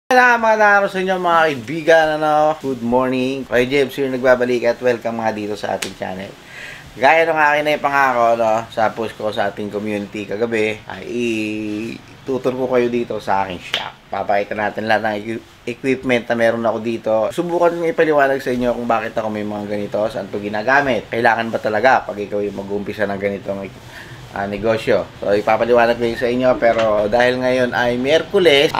Mga naros sa inyo mga kaibigan, good morning. Kay James here nagbabalik at welcome mga dito sa ating channel. Gaya ng akin na ipangako sa post ko sa ating community kagabi ay tutur ko kayo dito sa aking shop. Papakita natin lahat ng equipment na meron ako dito. Subukan kong ipaliwanag sa inyo kung bakit ako may mga ganito, saan ito ginagamit. Kailangan ba talaga pag ikaw yung mag-uumpisa ng ganitong negosyo. So, ipapaliwanag ko yun sa inyo. Pero dahil ngayon ay Miyerkules,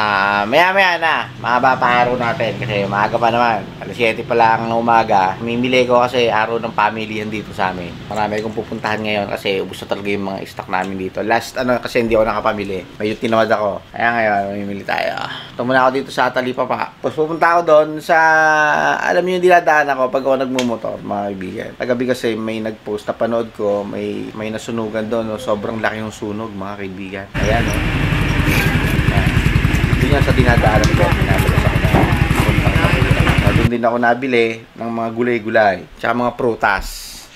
maya-maya na, mahaba pa araw natin. Kasi maaga pa naman. Alas 7 pa lang ng umaga. Mimili ko kasi araw ng family yan dito sa amin. Marami akong pupuntahan ngayon kasi ubos na talaga yung mga stock namin dito. Last, kasi hindi ako nakapamili. Medyo tinawad ako. Kaya ngayon, mamimili tayo. Ito muna ako dito sa Talipapa. Tapos pupunta ako doon sa, alam niyo yung dinadaan ako pag ako nagmumotor, mga kaibigan. Kagabi kasi may nag-post na panood ko, may nasunugan doon. Sobrang laki ng sunog, mga kaibigan. Ayan, o. Ito yan sa dinadaanan ko. Doon din ako nabili ng mga gulay-gulay. Tsaka mga prutas.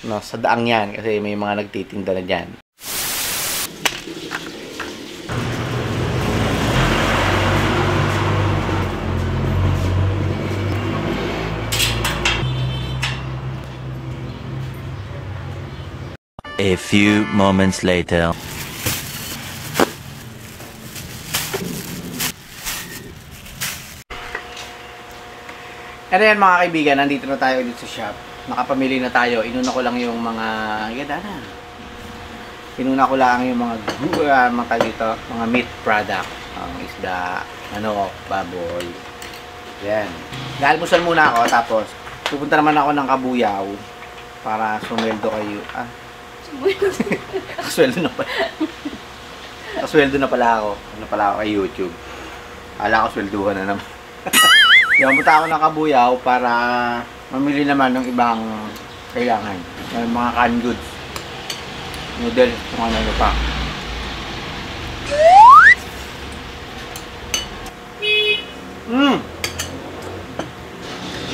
No, sa daang yan. Kasi may mga nagtitinda na dyan. A few moments later. Ano yan mga kaibigan, nandito na tayo dito sa shop. Nakapamili na tayo. Inuna ko lang yung mga Inuna ko lang yung mga mga meat product. Isda, baboy. Yan. Galmusal muna ako tapos pupunta naman ako ng Kabuyaw para sumweldo kayo. Kasweldo na pala. Kasweldo na pala ako. Kay YouTube. Ala ko swelduhan na naman. Pumunta ako ng Kabuyaw para mamili naman ng ibang kailangan. May mga canned goods. Noodles, kung ano pa.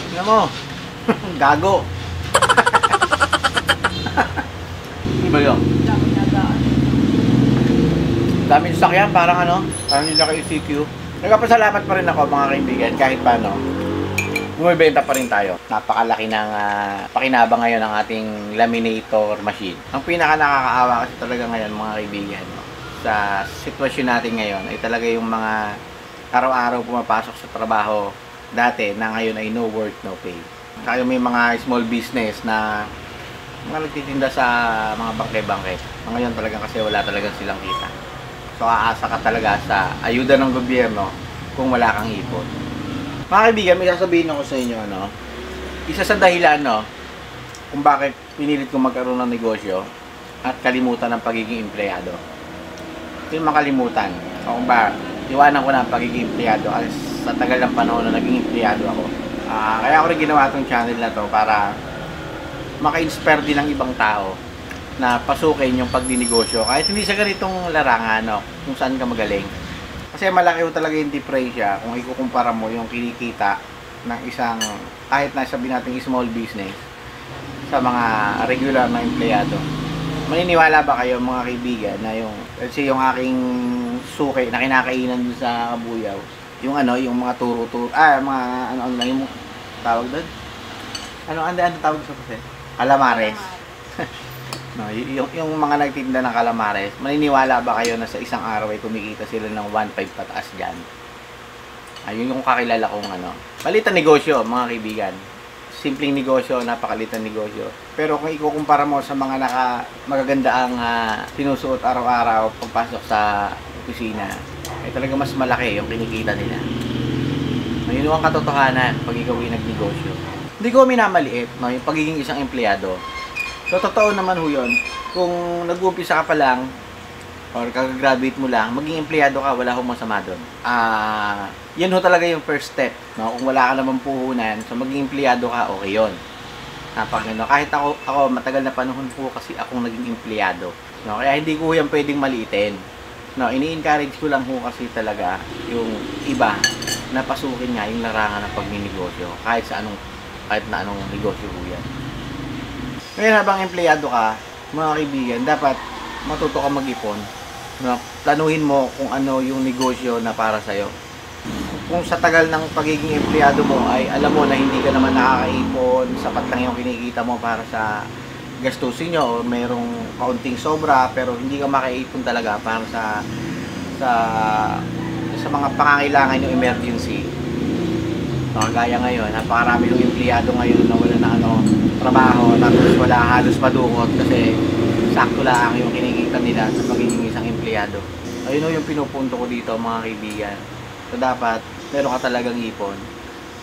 Tingnan mo. Gago. Ano ba yun? Daming sakyan, parang nila kay ECQ. Nagpapasalamat pa rin ako mga kaibigan kahit paano. Bumibenta pa rin tayo. Napakalaki ng pakinabang ngayon ng ating laminator machine. Ang pinaka nakakaawa kasi talaga ngayon mga kaibigan, sa sitwasyon natin ngayon ay talaga yung mga araw-araw pumapasok sa trabaho dati na ngayon ay no work, no pay. Kaya may mga small business na mga nagtitinda sa mga bangke-bangke. Ngayon talagang kasi wala talagang silang kita. So aasa ka talaga sa ayuda ng gobyerno kung wala kang ipon. Mga kaibigan, may sasabihin ako sa inyo, isa sa dahilan, kung bakit pinilit kong magkaroon ng negosyo at kalimutan ng pagiging empleyado. Yung makalimutan. O kung ba, iwanan ko na ang pagiging empleyado kasi sa tagal ng panahon na naging empleyado ako. Kaya ako rin ginawa itong channel na to para maka-inspire din ng ibang tao na pasukin yung pagdinegosyo kahit hindi sa ganitong larangan, kung saan ka magaling. Kasi malaki ho talaga yung diferensya kung ikukumpara mo yung kinikita ng isang, kahit na sabihin natin small business, sa mga regular na empleyado. Maniniwala ba kayo mga kaibigan na let's say yung aking suki na kinakainan dun sa Kabuyaw, yung yung mga turo-turo, mga yung tawag doon? Ano tawag sa kasi? Calamares. Yung mga nagtinda ng calamares, maniniwala ba kayo na sa isang araw ay kumikita sila ng 1.5 pataas dyan? Ayun yung kakilala kong Maliit na negosyo, mga kaibigan. Simpleng negosyo, napakaliit na negosyo. Pero kung ikukumpara mo sa mga magaganda ang sinusuot araw-araw pagpasok sa opisina, ay talaga mas malaki yung kinikita nila. Yun ang katotohanan pag ikaw ay nagnegosyo. Hindi ko minamaliit, yung pagiging isang empleyado. So, totoo naman ho yun. Kung nag-uumpisa ka pa lang, or kag-graduate mo lang, maging empleyado ka, wala akong masama doon. Yan ho talaga yung first step. Kung wala ka naman puhunan, so maging empleyado ka, okay yun. Kahit ako, matagal na panahon po kasi akong naging empleyado. Kaya hindi ko yan pwedeng maliitin. Ini-encourage ko lang ho kasi talaga yung iba na pasukin nga yung larangan ng pagninegosyo. Kahit na anong negosyo ho yan. Ngayon habang empleyado ka, mga kaibigan, dapat matuto ka mag-ipon. Planuhin mo kung ano yung negosyo na para sa'yo. kung sa tagal ng pagiging empleyado mo ay alam mo na hindi ka naman nakakaipon, sapat lang yung kinikita mo para sa gastusin nyo o merong kaunting sobra pero hindi ka makaipon talaga para sa sa mga pangangailangan yung emergency. Kagaya ngayon, napakarami ng empleyado ngayon na wala na trabaho tapos wala halos madukot kasi sakto lang yung kinikita nila sa pagiging isang empleyado. Ayun yung pinupunto ko dito mga kaibigan. So dapat meron ka talagang ipon.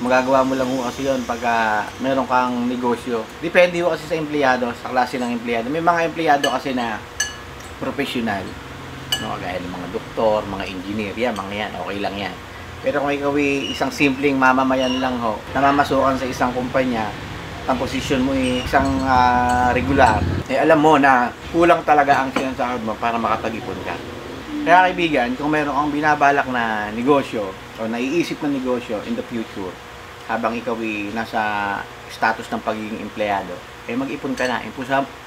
Magagawa mo lang kasi yun pagka meron kang negosyo. Depende kasi sa empleyado, sa klase ng empleyado. May mga empleyado kasi na professional. Kagaya ng mga doktor, mga engineer, mga yan, okay lang yan. Pero kung ikaw isang simpleng mamamayan lang namamasukan sa isang kumpanya, ang posisyon mo isang regular, alam mo na kulang talaga ang sinasahod mo para makapag-ipon ka. Kaya kaibigan, kung meron kang binabalak na negosyo o naiisip na negosyo in the future, habang ikaw nasa status ng pagiging empleyado, mag-ipon ka na.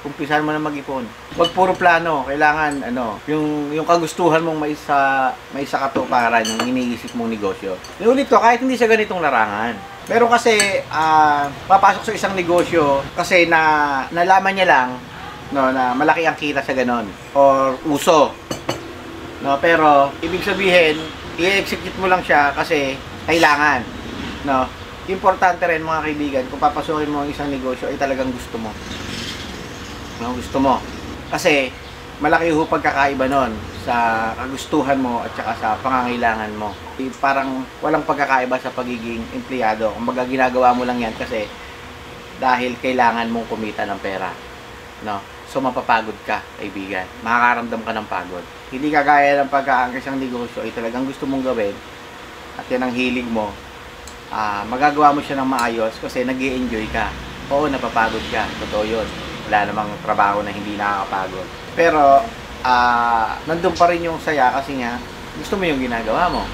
Umpisahan mo na mag-ipon. Wag puro plano. Kailangan, yung kagustuhan mong may sa katuparan yung iniisip mong negosyo. Inulit ko, kahit hindi sa ganitong larangan. Pero kasi, papasok sa isang negosyo kasi nalaman niya lang na malaki ang kita sa ganon. Or uso. Pero, ibig sabihin, i-execute mo lang siya kasi kailangan. Importante rin mga kaibigan, kung papasukin mo ang isang negosyo ay talagang gusto mo. Gusto mo. Kasi, malaki ho pagkakaiba nun sa kagustuhan mo at saka sa pangangailangan mo. Parang walang pagkakaiba sa pagiging empleyado. Kumbaga ginagawa mo lang yan kasi dahil kailangan mong kumita ng pera. So mapapagod ka, kaibigan. Makakaramdam ka ng pagod. Hindi kagaya ng pagka ang isang negosyo ay talagang gusto mong gawin at yan ang hilig mo. Magagawa mo siya ng maayos kasi nag-i-enjoy ka. Oo, napapagod ka. Totoo yun. Wala namang trabaho na hindi nakakapagod. Pero, nandun pa rin yung saya kasi nga, gusto mo yung ginagawa mo.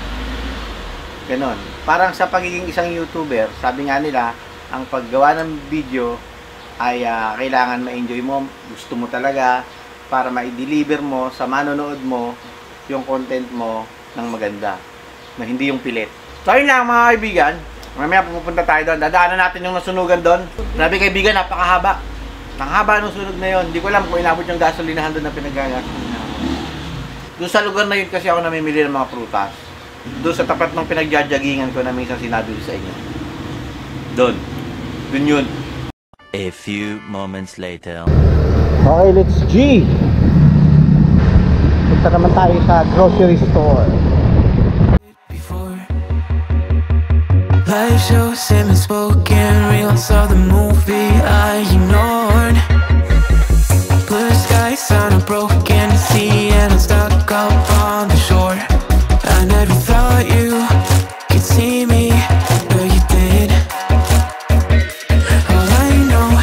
Ganon. Parang sa pagiging isang YouTuber, sabi nga nila, ang paggawa ng video ay kailangan ma-enjoy mo. Gusto mo talaga para ma-deliver mo sa manonood mo yung content mo ng maganda. Na hindi yung pilit. So ayun lang mga kaibigan, mamaya pupunta tayo doon, dadaanan natin yung nasunugan doon. Grabe kaibigan, napakahaba. Ang haba ng sunog na yun, hindi ko alam kung inabot yung gasolinahan doon na pinagagas. Doon sa lugar na yun kasi ako namimili ng mga prutas. Doon sa tapat ng pinagjajagingan ko na minsan sinabi ko sa inyo. Doon yun. A few moments later. Okay, let's G! Punta naman tayo sa grocery store. Life shows him spoken reels of the movie I ignored. Blue skies on a broken sea and I'm stuck up on the shore. I never thought you could see me, but you did. All I know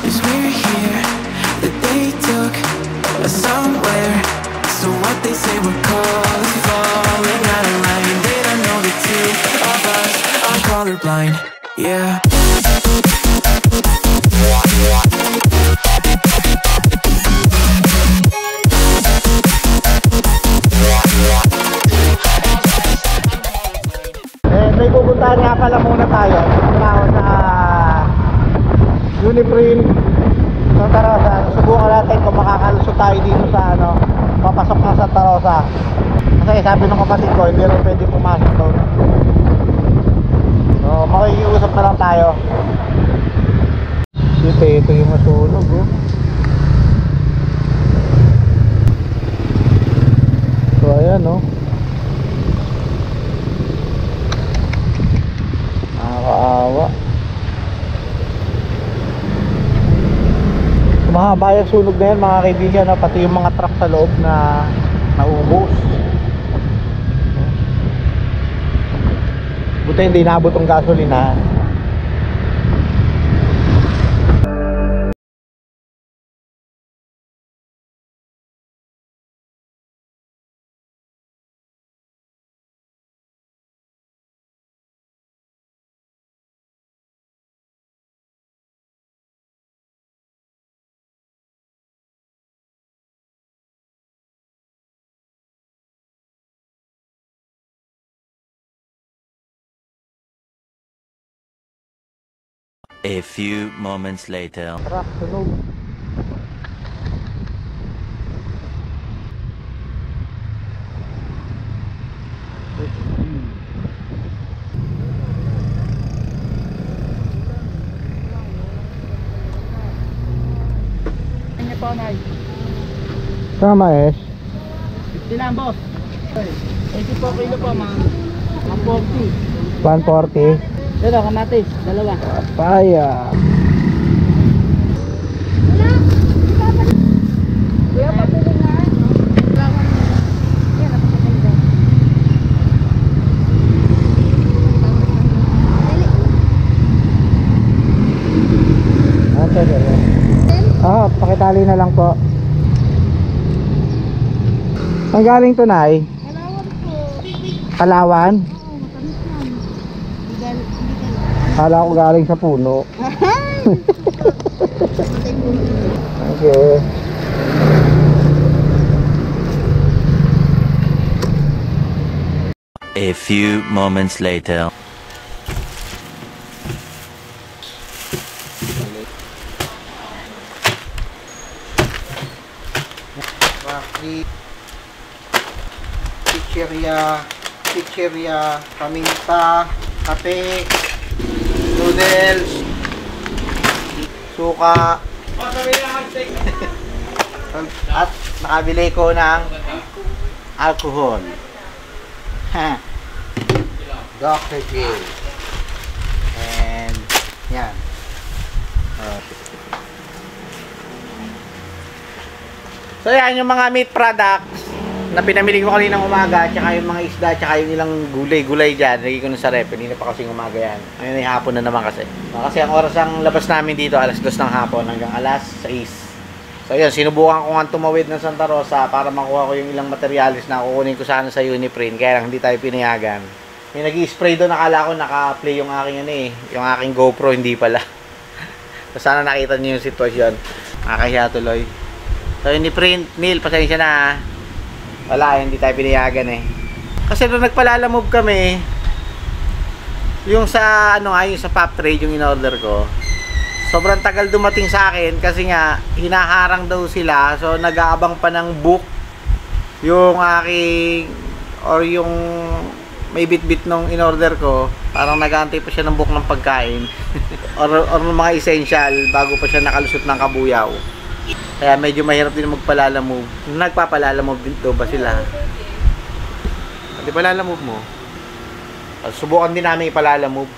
is we're here, that they took us somewhere. So what they say we're calling, falling out of line. They don't know the two of us are colorblind, yeah. May pupuntahan nga pala muna tayo. Trabaho sa Uniprint. So tara, subukan natin kung makakalusot tayo dito sa papasok na sa Tarosa. Kasi sabi ng kapatid ko, hindi rin pwede pumasok doon. So makikiusap na lang tayo. Ito yung masunog So ayan nakakaawa. Mahaba yung sunog na yan mga kaibigan, pati yung mga truck sa loob na naubos. Buti hindi naabot ang gasolina. A few moments later. Tara, sunog. Kanya po, Nay. Tama, es. 50 lang, boss. 80 po kilo po, ma'am. 140. 140. Dito, kamatis. Dalawa. Papaya. Kuya, patuloy na. Yan, napakaganda. Pakitali na lang po. Ang galing to, Nay? Kalawan po. Palawan? Oo, matamis yan. Hindi Kala ko galing sa puno. Okay. A few moments later. Roughly chicheria, paminta, kape, noodles, suka, at nakabili ko ng alcohol. Dr. J. And yan. So yan yung mga meat products na pinamili ko kaninang umaga, tsaka yung mga isda, tsaka yung ilang gulay-gulay dyan. Lagi ko na sa rep, hindi na pa kasing umaga yan. Ngayon ay hapon na naman kasi. Kasi ang oras ang labas namin dito, alas 2 ng hapon hanggang alas 6. So yun, sinubukan ko nga tumawid ng Santa Rosa para makuha ko yung ilang materialis na kukunin ko sana sa Uniprint. Kaya lang hindi tayo pinayagan. May nag-i-spray doon, nakala ko naka-play yung aking yung aking GoPro, hindi pala. So sana nakita niyo yung sitwasyon. Nakakahiya tuloy. So Uniprint, Neil, pasensya na ha. Wala, hindi tayo pinayagan eh. Kasi nung nagpalalamove kami, yung sa yung sa pop trade yung in-order ko, sobrang tagal dumating sa akin kasi nga hinaharang daw sila, so nag-aabang pa ng book yung aking or yung may bit-bit nung in-order ko, parang nag-aantay pa siya ng book ng pagkain or ng mga essential bago pa siya nakalusot ng kabuyaw. Kaya medyo mahirap din magpalalamove. Nagpapalalamove din ba sila? Hindi palalamove mo. Subukan din namin ipalalamove.